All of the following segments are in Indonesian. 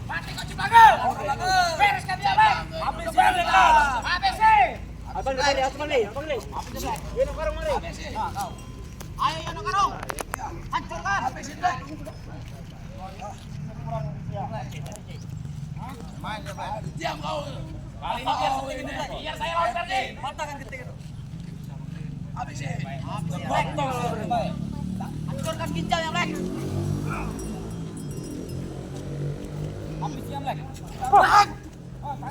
Mati kau cibaga. Bereskan dia, Bang. Habis Abang balik. Ini karung mari. Ayo ya karung. Hancurkan. Habisin Black. Main ya, Black. Diam kau. Kali ini biar setinggi Black. Biar saya lawan Ferdi. Patahkan ketik itu. Habisin. Hancurkan ginjal yang Black. Habisnya Black. Black. Tahan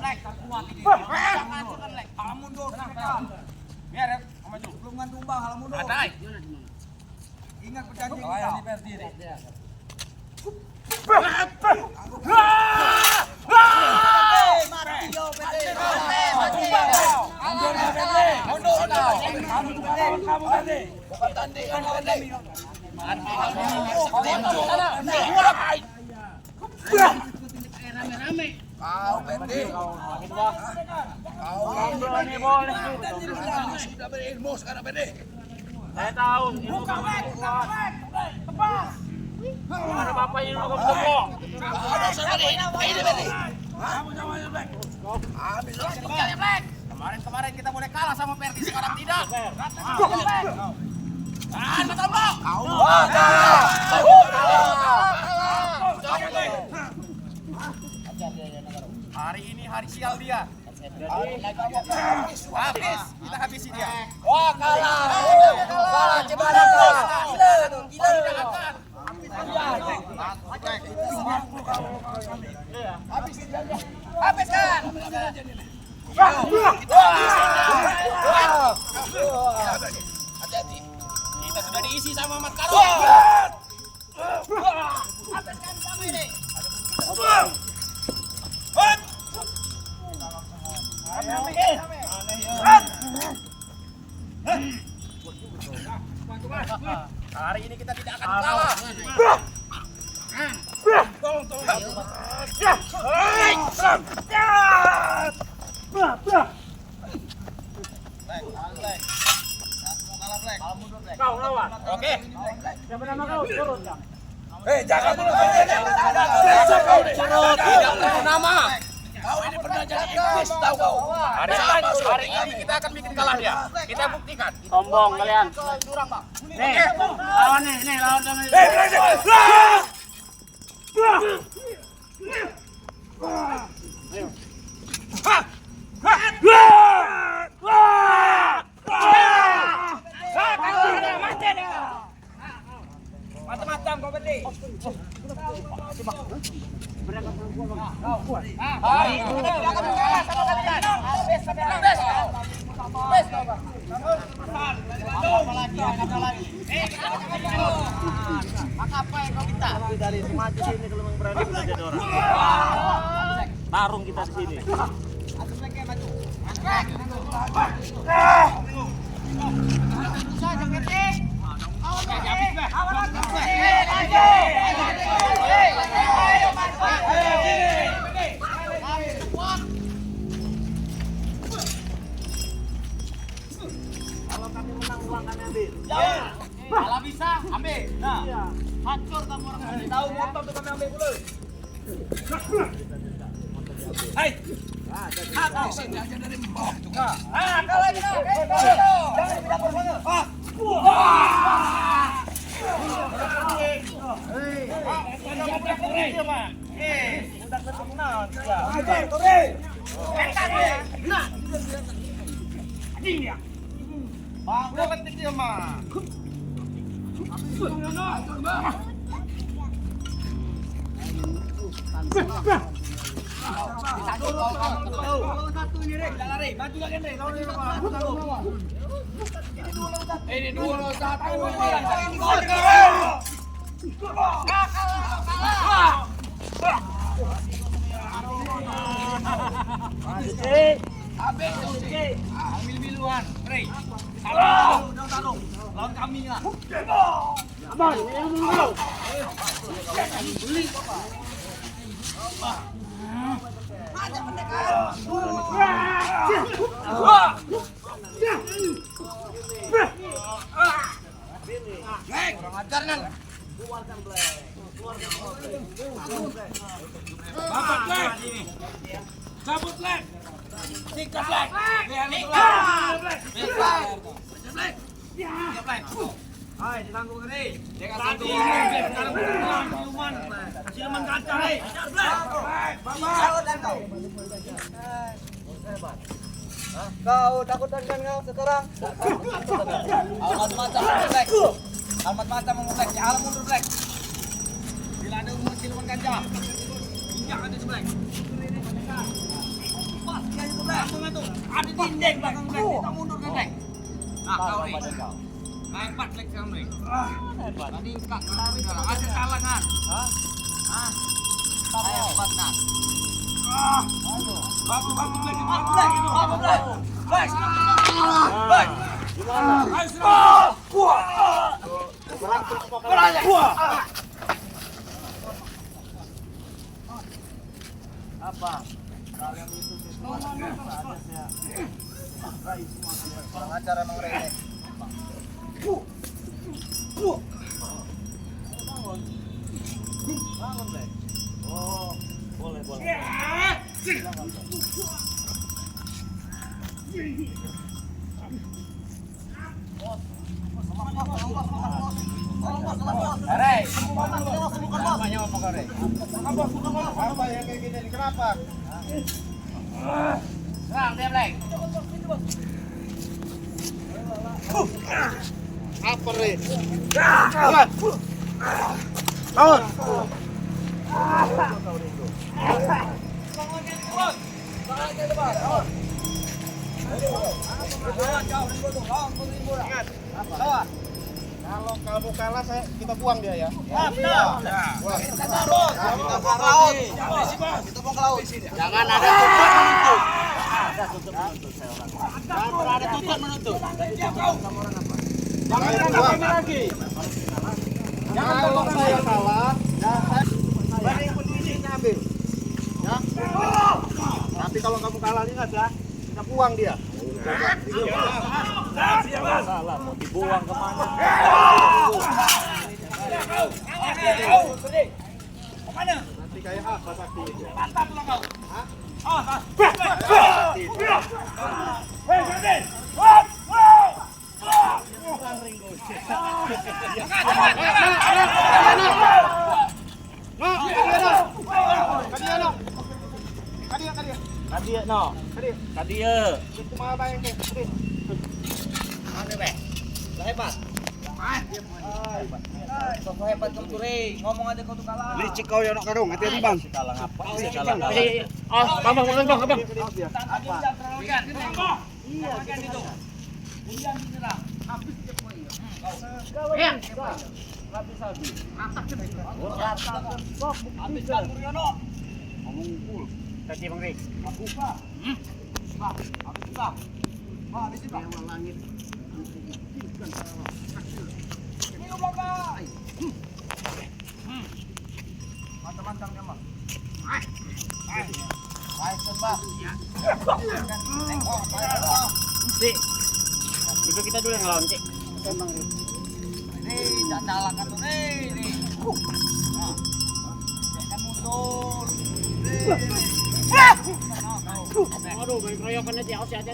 Black. Kuat ini. Jangan hancurkan Black. Halam mundur. Biar ya, maju. Belum kan tumbang halam mundur. Ada. Ingat perjanjian kita. Di Ferdi ini. Rame-rame. Kau Ferdi. Sudah berilmu sekarang Ferdi. Saya tahu. Buka tebas. Ada bapak yang mau ketemu. Ada Ferdi. Ini Ferdi. Kamu sama Black. Habis tinggalnya Black. Kemarin kita boleh kalah sama Ferdi, sekarang tidak. Tahan betul Bang. Hari ini hari sial dia. Habis, kita habisi dia. Wah kalah. Gila. Habiskan. Hati-hati. Kita sudah diisi sama Mat Karo. Habiskan kamu ini. Hari ini kita tidak akan kalah. Kau lawan. Oke. Siapa nama kau? Turun ya. Jangan turun nama. Kau ini pernah jadi iblis, tahu kau? Hari ini kita akan bikin kalah dia. Kita buktikan. Sombong kalian. Curang, Bang. Nih, lawan nih, lawan sama ini. Macam-macam kau Ferdi. Hari ini kita tidak akan kalah sama kalian. Habis. Apa lagi? Maka apa yang kau minta? Dari maju sini kalau memang berani belajar orang. Tarung kita di sini. Kalau kami menang uang kami ambil. Kalau bisa ambil. Nah, hancur kamu orang ini. Tahu motor tuh kami ambil dulu. Hai. Habisin aja dari bawah itu. Kalau lagi nah. Jangan dapur sana. Udah kesenangan dia. Ajar, Tore. Anjing dia. Bang, udah penting dia mah. Satu ini Rek, lari. Maju lagi Rek. Ini dulu satu. Habis ambil miluan, Rey. Salung. Lawan kami lah. Abang, yang dulu. Ada pendekar. Kurang ajar nan. Keluarkan Black. Keluarkan Black. Bapak Black. Cabut Black. Sikat Black. Biar itu Black. Black. Ya Black. Hai, ditanggung ini. Jangan sanggup. Sekarang siluman. Siluman kaca, hei. Black. Bapak. Kau takut kan kau sekarang? Alamat mata Black. Alamat mata Black. Jangan mundur Black. Bila ada umur siluman ganja, injak ada Black. Pas dia itu Black. Ada dinding belakang Black. Kita mundur kan Black. Nah kau nih. Hebat Black sekarang nih. Tadi kak ada salah kan? Hah? Hebat nak. Bapak Black. Black. Black. Gimana? Ayo serang. Apa? Kalian itu siswa ada saya. Rai semua kalian. Acara emang Rene. Bangun, Black. Oh, boleh. Rey, namanya apa kau Rey? Apa yang kayak gini? Kenapa? Serang dia Black. Apa, Re? Bangun. Kalau kamu kalah, kita buang dia ya. Kita buang ke laut. Jangan ada tutup menuntut. Jangan ada tutup menuntut. Jangan kami lagi. Kalau saya kalah, saya yang pendidikannya ambil. Ya. Tapi kalau kamu kalah ingat ya, kita buang dia. Salah, mau dibuang kemana? Nanti kayak apa sakti itu? Mantap lo kau. Hah? Kadia no. Kadia. Itu mah bayang ke. Mana Bang? Hebat. Kau hebat kamu tuh Rey. Ngomong aja kau tuh kalah. Licik kau ya nak karung, hati-hati Bang. Kalah ngapa? Abang. Iya. Itu. Kemudian diserang. Habis dia poin. Habis. Mantap dia. Habis kan Muriono. Ngomong full. Tadi Bang Rey. Habis Pak. Habis Pak. Habis Pak. Langit. Minum Bapak. Mantap dia mah. Baik Bang. Cik. Itu kita dulu yang ngelawan, Cik. Bang Rey. Jangan nyalakan tuh nih. Jangan mundur. Aduh, main keroyokan aja, hati-hati.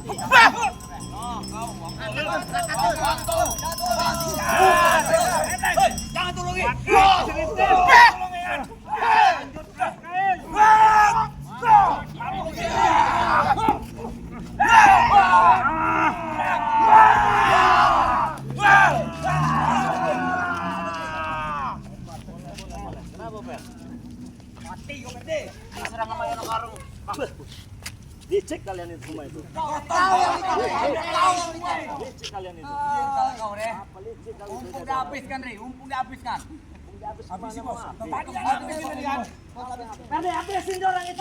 Jangan tulungi. Kenapa, Fer? Mati kau gede. Serang sama yang karung. Dicek kalian itu semua itu. Licik kalian itu. Kau deh. Umpung dihabiskan Ri, umpung dihabiskan. Habis Habis bos. Tadi habisin orang itu.